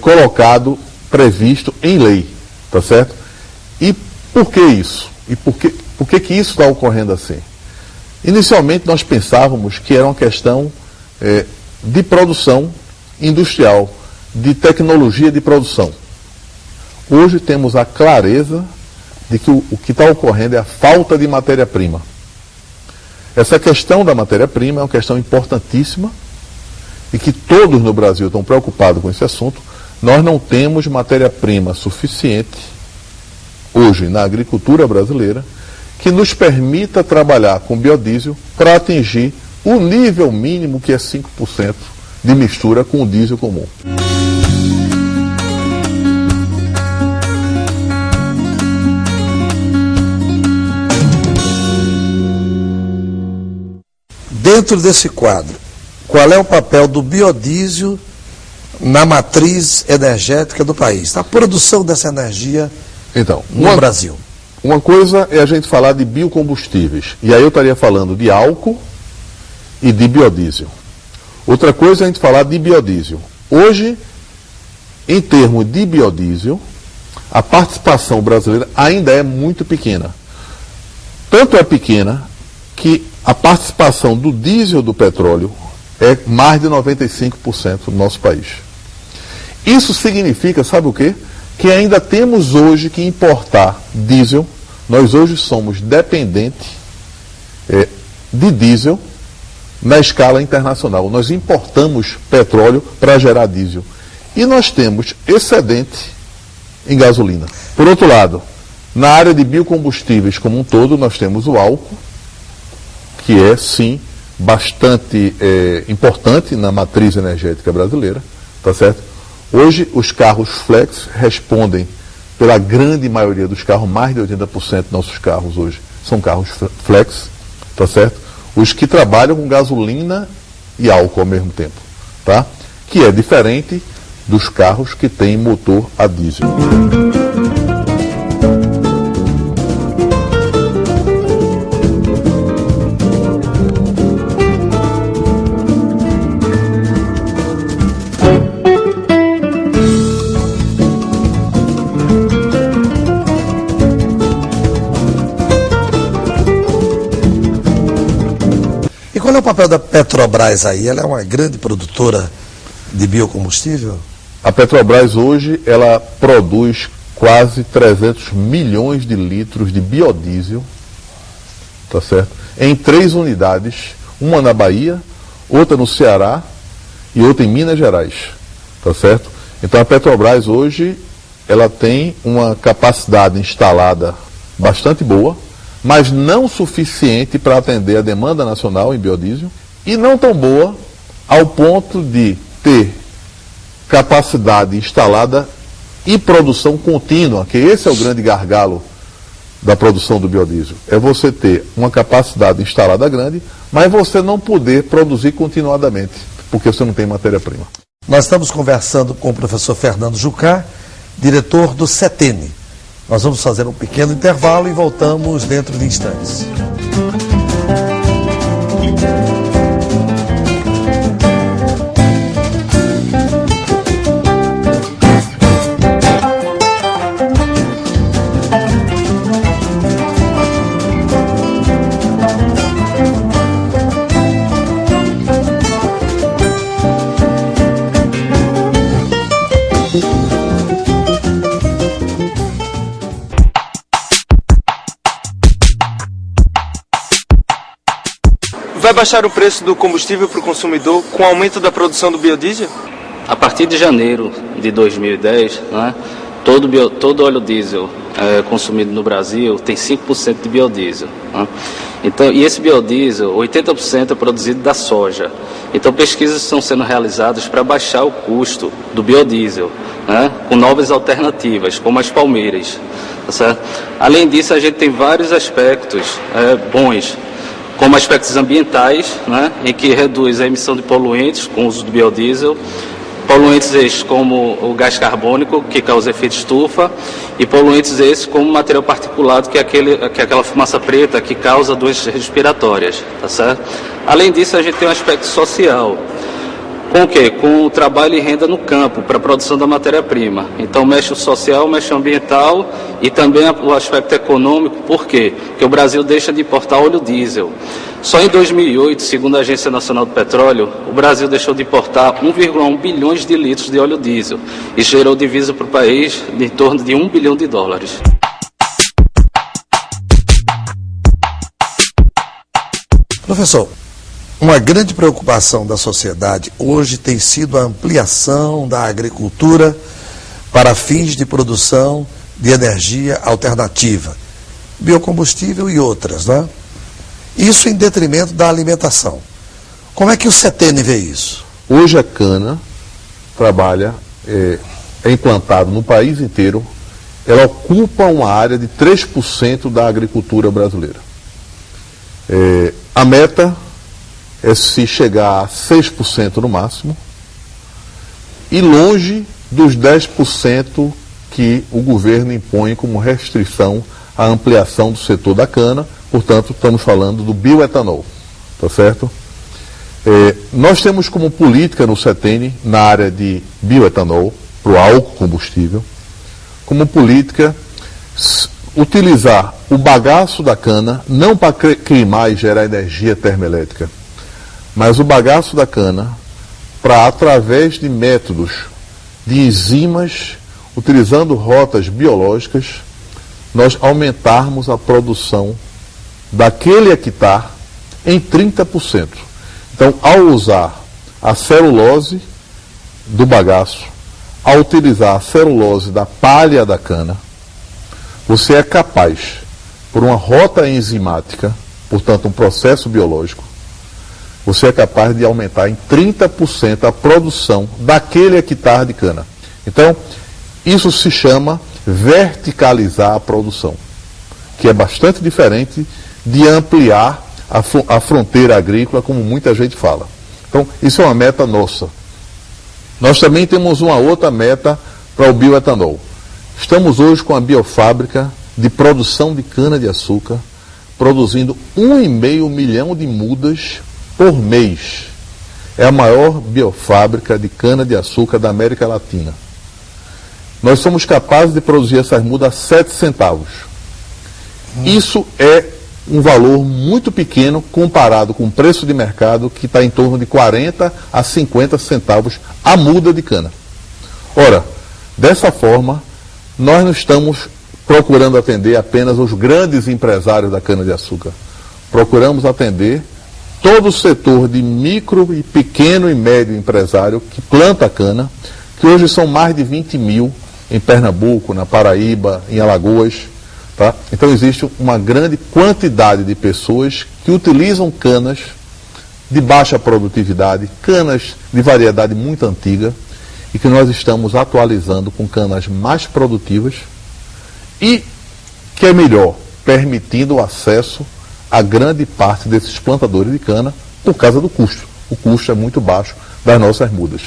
colocado, previsto em lei, tá certo? E por que isso? E por que isso está ocorrendo assim? Inicialmente nós pensávamos que era uma questão de produção industrial, de tecnologia de produção. Hoje temos a clareza de que o que está ocorrendo é a falta de matéria-prima. Essa questão da matéria-prima é uma questão importantíssima e que todos no Brasil estão preocupados com esse assunto. Nós não temos matéria-prima suficiente hoje na agricultura brasileira que nos permita trabalhar com biodiesel para atingir o nível mínimo, que é 5% de mistura com o diesel comum. Dentro desse quadro, qual é o papel do biodiesel na matriz energética do país, na produção dessa energia no Brasil? Uma coisa é a gente falar de biocombustíveis, e aí eu estaria falando de álcool e de biodiesel. Outra coisa é a gente falar de biodiesel. Hoje, em termos de biodiesel, a participação brasileira ainda é muito pequena. Tanto é pequena que a participação do diesel do petróleo é mais de 95% no nosso país. Isso significa, sabe o quê? Que ainda temos hoje que importar diesel. Nós hoje somos dependentes de diesel na escala internacional. Nós importamos petróleo para gerar diesel. E nós temos excedente em gasolina. Por outro lado, na área de biocombustíveis como um todo, nós temos o álcool, que é, sim, bastante importante na matriz energética brasileira, tá certo? Hoje, os carros flex respondem pela grande maioria dos carros, mais de 80% dos nossos carros hoje são carros flex, tá certo? Os que trabalham com gasolina e álcool ao mesmo tempo, tá? Que é diferente dos carros que têm motor a diesel. Qual é o papel da Petrobras aí? Ela é uma grande produtora de biocombustível? A Petrobras hoje, ela produz quase 300 milhões de litros de biodiesel, tá certo? Em 3 unidades, uma na Bahia, outra no Ceará e outra em Minas Gerais, tá certo? Então a Petrobras hoje, ela tem uma capacidade instalada bastante boa, mas não suficiente para atender a demanda nacional em biodiesel, e não tão boa ao ponto de ter capacidade instalada e produção contínua, que esse é o grande gargalo da produção do biodiesel. É você ter uma capacidade instalada grande, mas você não poder produzir continuadamente, porque você não tem matéria-prima. Nós estamos conversando com o professor Fernando Jucá, diretor do CETENE. Nós vamos fazer um pequeno intervalo e voltamos dentro de instantes. Vai baixar o preço do combustível para o consumidor com o aumento da produção do biodiesel? A partir de janeiro de 2010, né, todo óleo diesel consumido no Brasil tem 5% de biodiesel. Né? Então, e esse biodiesel, 80% é produzido da soja. Então, pesquisas estão sendo realizadas para baixar o custo do biodiesel, né, com novas alternativas, como as palmeiras. Tá certo? Além disso, a gente tem vários aspectos bons, como aspectos ambientais, né, em que reduz a emissão de poluentes com o uso do biodiesel, poluentes esses como o gás carbônico, que causa efeito estufa, e poluentes esses como material particulado, que é aquela fumaça preta que causa doenças respiratórias, tá certo? Além disso, a gente tem um aspecto social. Com o quê? Com o trabalho e renda no campo, para a produção da matéria-prima. Então mexe o social, mexe o ambiental e também o aspecto econômico. Por quê? Porque o Brasil deixa de importar óleo diesel. Só em 2008, segundo a Agência Nacional do Petróleo, o Brasil deixou de importar 1,1 bilhões de litros de óleo diesel. Isso gerou divisa para o país de em torno de 1 bilhão de dólares. Professor, uma grande preocupação da sociedade hoje tem sido a ampliação da agricultura para fins de produção de energia alternativa, biocombustível e outras, né? Isso em detrimento da alimentação. Como é que o CETENE vê isso? Hoje a cana trabalha, é implantado no país inteiro, ela ocupa uma área de 3% da agricultura brasileira. A meta é se chegar a 6% no máximo e longe dos 10% que o governo impõe como restrição à ampliação do setor da cana. Portanto, estamos falando do bioetanol, tá certo? Nós temos como política no CETENE, na área de bioetanol, para o álcool combustível, como política utilizar o bagaço da cana, não para queimar e gerar energia termoelétrica, mas o bagaço da cana para, através de métodos de enzimas, utilizando rotas biológicas, nós aumentarmos a produção daquele hectare em 30%. Então, ao usar a celulose do bagaço, ao utilizar a celulose da palha da cana, você é capaz, por uma rota enzimática, portanto um processo biológico, você é capaz de aumentar em 30% a produção daquele hectare de cana. Então, isso se chama verticalizar a produção, que é bastante diferente de ampliar a fronteira agrícola, como muita gente fala. Então, isso é uma meta nossa. Nós também temos uma outra meta para o bioetanol. Estamos hoje com a biofábrica de produção de cana-de-açúcar, produzindo 1,5 milhão de mudas por mês. É a maior biofábrica de cana-de-açúcar da América Latina. Nós somos capazes de produzir essas mudas a 7 centavos. Isso é um valor muito pequeno comparado com o preço de mercado, que está em torno de 40 a 50 centavos a muda de cana. Ora, dessa forma, nós não estamos procurando atender apenas os grandes empresários da cana-de-açúcar. Procuramos atender todo o setor de micro e pequeno e médio empresário que planta cana, que hoje são mais de 20 mil em Pernambuco, na Paraíba, em Alagoas. Tá? Então existe uma grande quantidade de pessoas que utilizam canas de baixa produtividade, canas de variedade muito antiga, e que nós estamos atualizando com canas mais produtivas e, que é melhor, permitindo o acesso a grande parte desses plantadores de cana por causa do custo. O custo é muito baixo das nossas mudas.